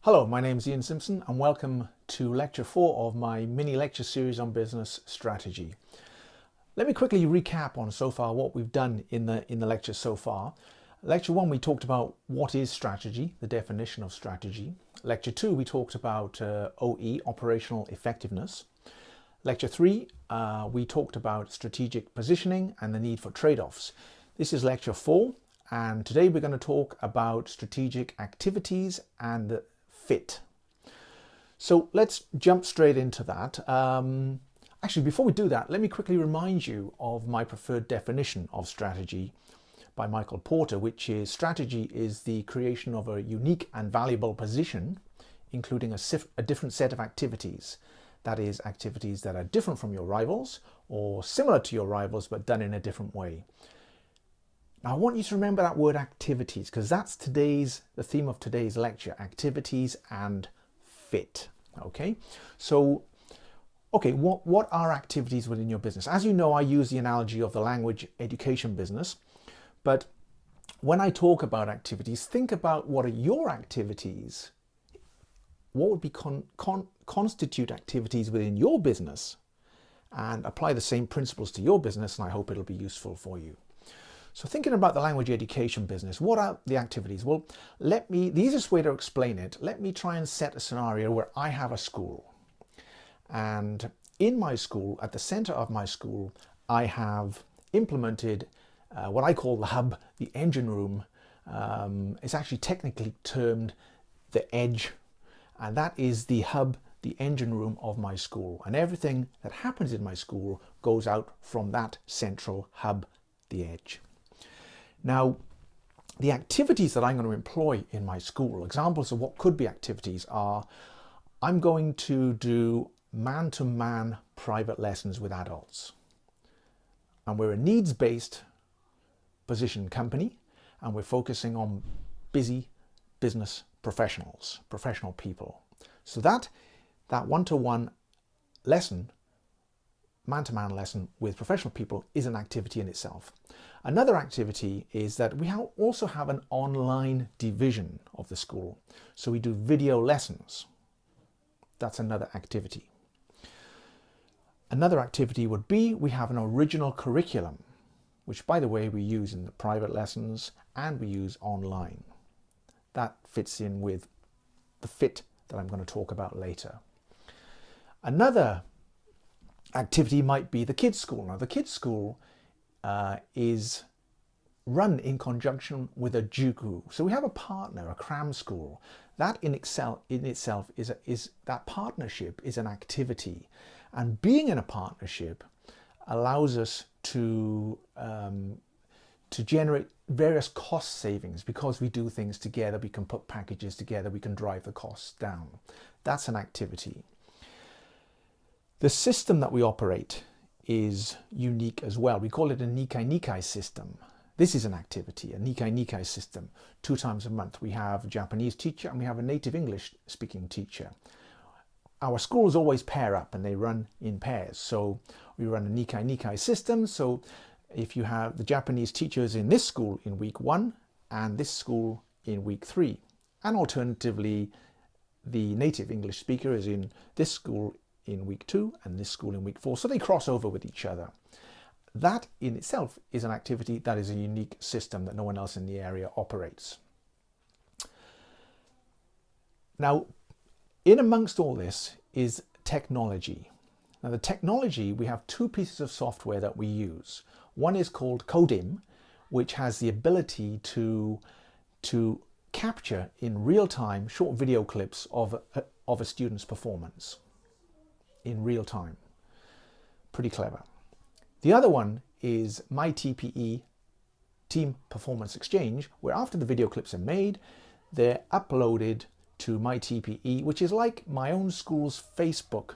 Hello, my name is Ian Simpson and welcome to lecture 4 of my mini lecture series on business strategy. Let me quickly recap on so far what we've done in the lecture so far. Lecture 1 we talked about what is strategy, the definition of strategy. Lecture 2 we talked about OE, operational effectiveness. Lecture 3 we talked about strategic positioning and the need for trade-offs. This is lecture 4 and today we're going to talk about strategic activities and the fit. So let's jump straight into that. Actually, before we do that, let me quickly remind you of my preferred definition of strategy by Michael Porter, which is strategy is the creation of a unique and valuable position, including a different set of activities. That is, activities that are different from your rivals or similar to your rivals, but done in a different way. Now, I want you to remember that word activities, because that's the theme of today's lecture, activities and fit. Okay, so, what are activities within your business? As you know, I use the analogy of the language education business, but when I talk about activities, think about what are your activities, what would be constitute activities within your business, and apply the same principles to your business, and I hope it'll be useful for you. So thinking about the language education business, what are the activities? Well, the easiest way to explain it, let me try and set a scenario where I have a school. And in my school, at the center of my school, I have implemented what I call the hub, the engine room. It's actually technically termed the edge. And that is the hub, the engine room of my school. And everything that happens in my school goes out from that central hub, the edge. Now, the activities that I'm going to employ in my school, examples of what could be activities are, I'm going to do man-to-man private lessons with adults. And we're a needs-based position company, and we're focusing on busy business professionals, professional people. So that one-to-one lesson, man-to-man lesson with professional people is an activity in itself. Another activity is that we also have an online division of the school. So we do video lessons. That's another activity. Another activity would be we have an original curriculum, which by the way we use in the private lessons and we use online. That fits in with the fit that I'm going to talk about later. Another activity might be the kids' school. Now the kids' school is run in conjunction with a juku. So we have a partner, a cram school. That in itself is that partnership is an activity, and being in a partnership allows us to generate various cost savings because we do things together. We can put packages together. We can drive the costs down. That's an activity. The system that we operate is unique as well. We call it a Nikka system. This is an activity, a Nikka system. 2 times a month we have a Japanese teacher and we have a native English speaking teacher. Our schools always pair up and they run in pairs. So we run a Nikka system. So if you have the Japanese teachers in this school in week 1 and this school in week 3, and alternatively the native English speaker is in this school in week 2 and this school in week 4, so they cross over with each other. That in itself is an activity that is a unique system that no one else in the area operates. Now, in amongst all this is technology. Now the technology, we have 2 pieces of software that we use. One is called Codim, which has the ability to capture in real time short video clips of a student's performance. In real time. Pretty clever. The other one is MyTPE, Team Performance Exchange, where after the video clips are made, they're uploaded to MyTPE, which is like my own school's Facebook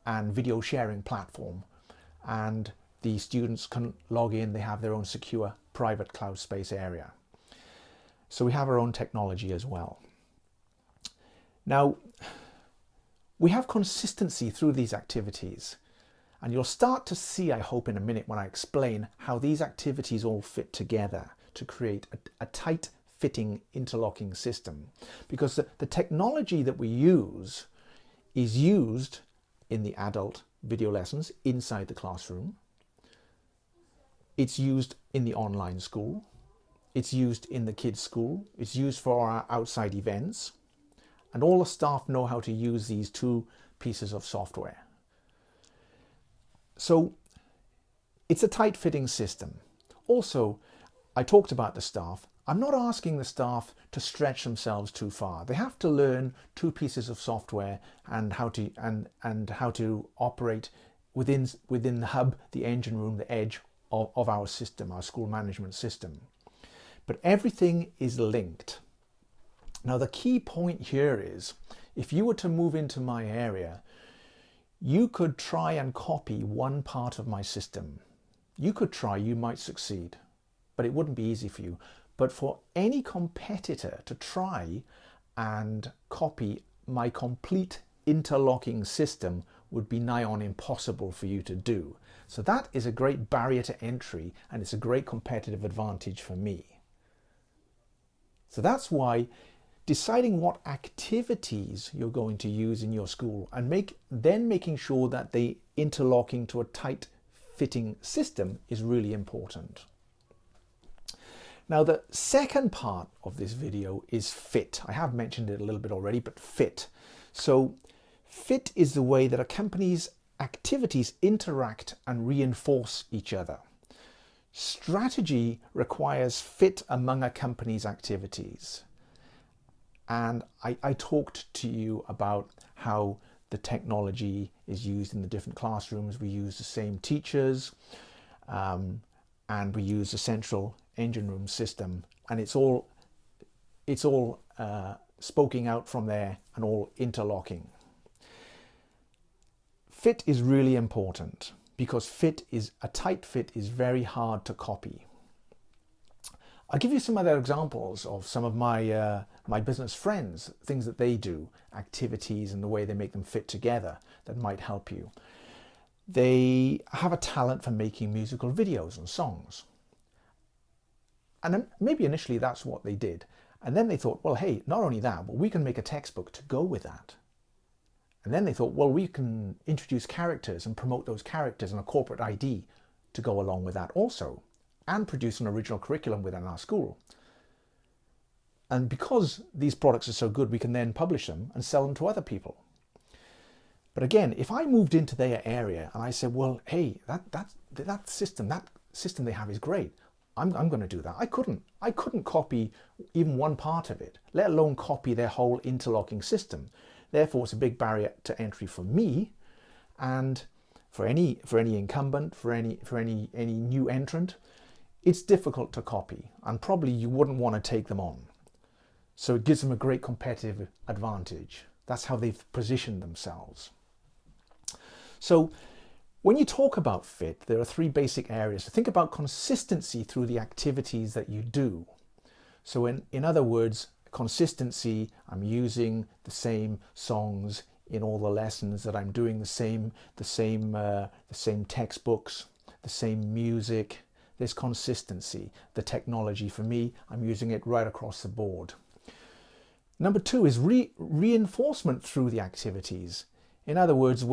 and video sharing platform. And the students can log in, they have their own secure private cloud space area. So we have our own technology as well. Now, we have consistency through these activities, and you'll start to see, I hope, in a minute when I explain how these activities all fit together to create a tight fitting interlocking system, because the technology that we use is used in the adult video lessons inside the classroom. It's used in the online school. It's used in the kids' school. It's used for our outside events. And all the staff know how to use these two pieces of software. So it's a tight fitting system. Also, I talked about the staff. I'm not asking the staff to stretch themselves too far. They have to learn two pieces of software and how to operate within the hub, the engine room, the edge of our system, our school management system. But everything is linked. Now the key point here is, if you were to move into my area, you could try and copy one part of my system. You could try, you might succeed, but it wouldn't be easy for you. But for any competitor to try and copy my complete interlocking system would be nigh on impossible for you to do. So that is a great barrier to entry, and it's a great competitive advantage for me. So that's why deciding what activities you're going to use in your school and making sure that they interlocking to a tight fitting system is really important. Now the second part of this video is fit. I have mentioned it a little bit already, but fit. So fit is the way that a company's activities interact and reinforce each other. Strategy requires fit among a company's activities. And I talked to you about how the technology is used in the different classrooms. We use the same teachers, and we use the central engine room system, and it's all spoking out from there and all interlocking. Fit is really important, because a tight fit is very hard to copy. I'll give you some other examples of some of my my business friends, things that they do, activities and the way they make them fit together that might help you. They have a talent for making musical videos and songs. And maybe initially that's what they did. And then they thought, well, hey, not only that, but we can make a textbook to go with that. And then they thought, well, we can introduce characters and promote those characters and a corporate ID to go along with that also, and produce an original curriculum within our school. And because these products are so good, we can then publish them and sell them to other people. But again, if I moved into their area and I said, well, hey, that system they have is great. I'm going to do that. I couldn't copy even one part of it, let alone copy their whole interlocking system. Therefore, it's a big barrier to entry for me, and for any incumbent, for any new entrant. It's difficult to copy, and probably you wouldn't want to take them on. So it gives them a great competitive advantage. That's how they've positioned themselves. So when you talk about fit, there are three basic areas. So think about consistency through the activities that you do. So in other words, consistency, I'm using the same songs in all the lessons, that I'm doing the same textbooks, the same music. There's consistency. The technology, for me, I'm using it right across the board. Number two is reinforcement through the activities. In other words,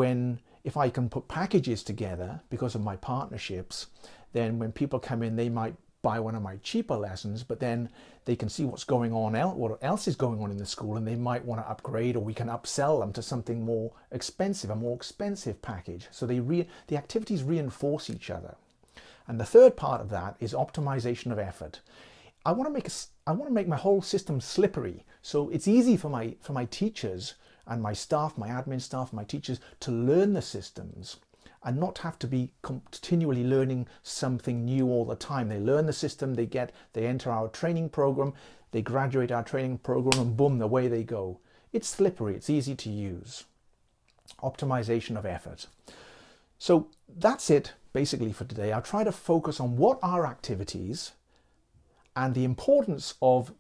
if I can put packages together because of my partnerships, then when people come in, they might buy one of my cheaper lessons, but then they can see what's going on, what else is going on in the school, and they might want to upgrade, or we can upsell them to something more expensive, a more expensive package. So the activities reinforce each other. And the third part of that is optimization of effort. I want to make my whole system slippery, so it's easy for my teachers and my staff, my admin staff, my teachers, to learn the systems and not have to be continually learning something new all the time. They learn the system, they enter our training program, they graduate our training program, and boom, away they go. It's slippery, it's easy to use. Optimization of effort. So that's it basically for today. I'll try to focus on what are activities and the importance of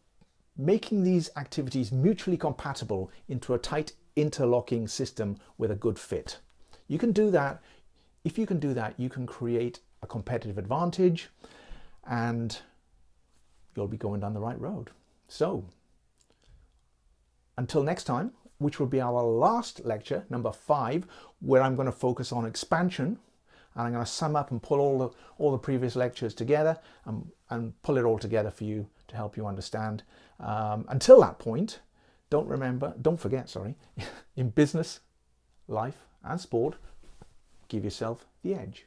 making these activities mutually compatible into a tight interlocking system with a good fit. You can do that. If you can do that, you can create a competitive advantage and you'll be going down the right road. So until next time, which will be our last lecture, number 5, where I'm going to focus on expansion, and I'm going to sum up and pull all the previous lectures together and pull it all together for you to help you understand. Until that point, don't forget, in business, life and sport, give yourself the edge.